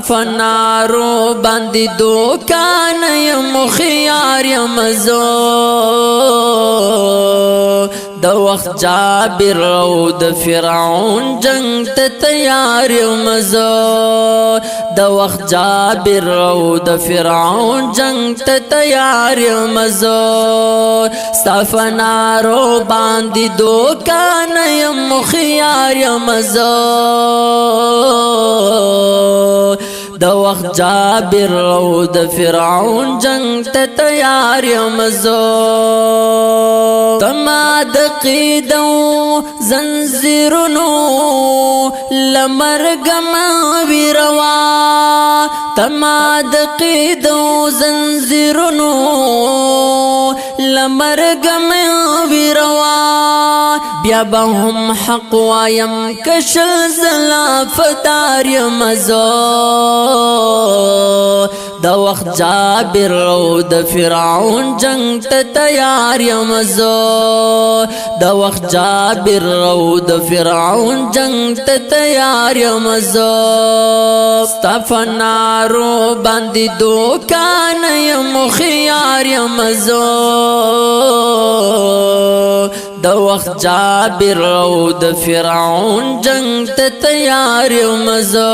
فنارو باندې دوکان یم خيار یم زو د وخت جابر او د فرعون جنگ ته تیار یم زو د وخت جابر او د فرعون جنگ ته تیار یم زو ستا فنارو باندې دوکان یم خيار یم زو د وخت جابر او د فرعون جنگ ته تیار یم زو تما د قیدو زنجیرونو لمرګ ما ویروا تما د قیدو زنجیرونو لمرګ ما ویروا بیا به هم حق وایم کشل زلا فدار یم زو د وخت جابر او د فرعون جنگ ته تیار یم زو د وخت جابر او د فرعون جنگ ته تیار یم زو ستا فنارو باندې دوکان یم خيار یم زو د وخت جابر او د فرعون جنگ ته تیار یم زو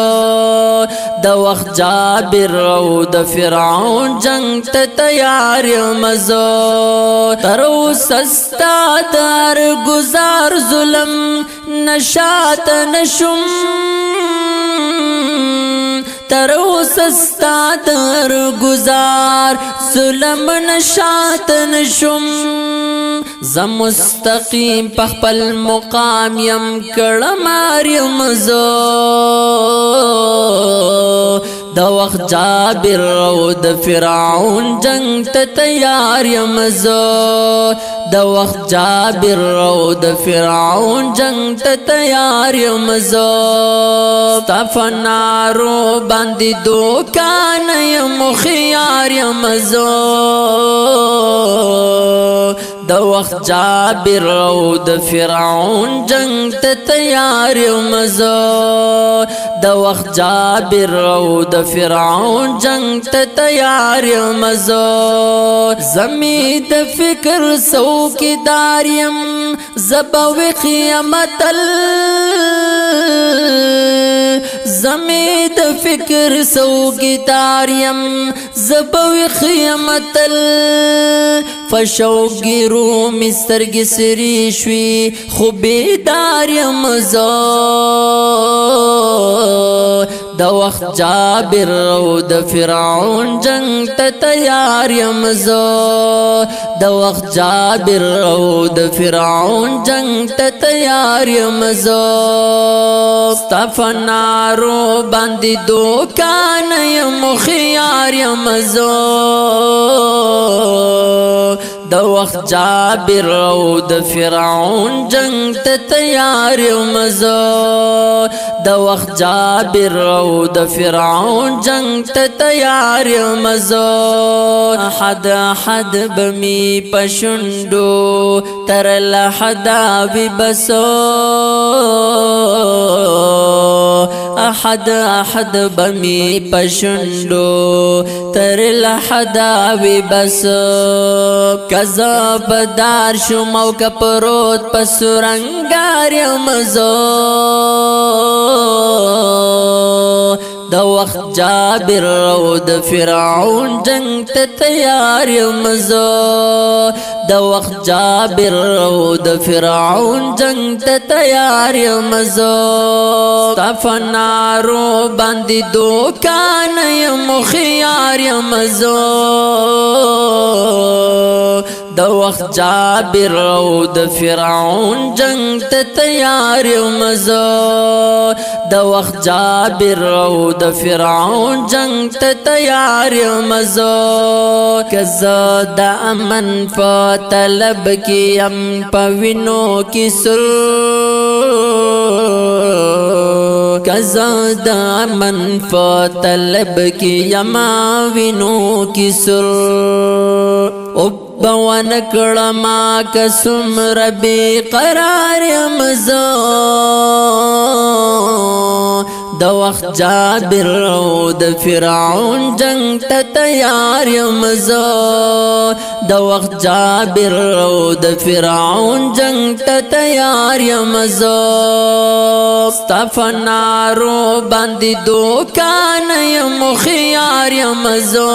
د وخت جابر او د فرعون جنگ ته تیار یم زو تر اوسه ستا در گزار ظلم نشات نشم تر اوسه ستا در گزار ظلم نشات نشم زم مستقیم پخپل مقام یم کړمار یم زو د وخت جابر او د فرعون جنگ ته تیار یم زو د وخت جابر او د فرعون جنگ ته تیار یم زو ستا فنارو باندې دوکان یم خيار یم زو د وخت جابر او د فرعون جنگ ته تیار یم زو د وخت جابر او د فرعون جنگ ته تیار یم زو زمي د فکر څوکیدار یم زبو قیامت زمي د فکر څوکیدار یم زبو قیامت فشوګرو مسترګ سری شوي خو بیدار یم زو د وخت جابر او د فرعون جنگ ته تیار یم زو د وخت جابر او د فرعون جنگ ته تیار یم زو ستا فنارو باندې دوکان یم خيار یم زو د وخت جابر او د فرعون جنگ ته تیار یم زو د وخت جابر او د فرعون جنگ ته تیار یم زو احد احد بمی پشندو تر لحدا وی بسو احد احد بمی پشندو تر لحدا وی بسو کذاب دار شم او کپروت پسرنگار یم زو د وخت جابر او د فرعون جنگ ته تیار یم زو د وخت جابر او د فرعون جنگ ته تیار یم زو ستا فنارو باندې دوکان یم خيار یم زو د وخت جابر او د فرعون جنگ ته تیار یم زو د وخت جابر او د فرعون جنگ ته تیار یم زو کزا د امن په طلب کې ام په وینو کې سر کزا د امن په طلب کې یم وینو کې سر او بوان کړما قسم ربي قرار یم زو د وخت جابر او د فرعون جنگ ته تیار یم زه د وخت جابر او د فرعون جنگ ته تیار یم زه ستا فنارو باندې دوکان یم خيار یم زه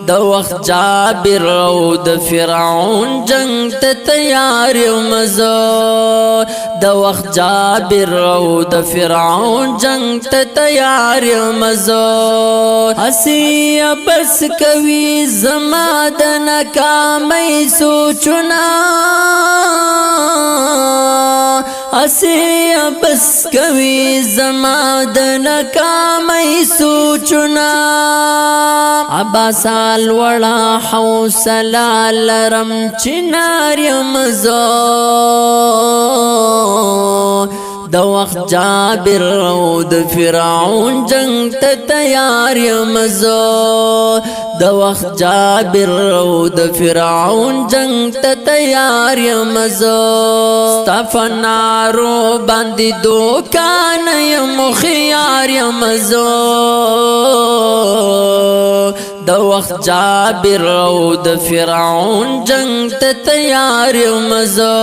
د وخت جابر او د فرعون جنگ ته تیار یم زه د وخت جابر او د فرعون جنگ ته تیار یم زه هسې بس کوي زما د ناکامۍ سوچونه هسې بس کوي زما د ناکامۍ سوچونه عباسال وړه حوصله لرم چې نار یم زه د وخت جابر او د فرعون جنگ ته تیار یم زه د وخت جابر او د فرعون جنگ ته تیار یم زه ستا فنارو باندې دوکان یم خيار یم زه د وخت جابر او د فرعون جنگ ته تیار یم زه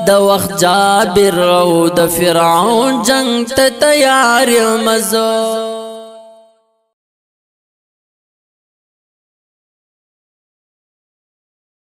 د وخت جابر او د فرعون جنگ ته تیار یم زه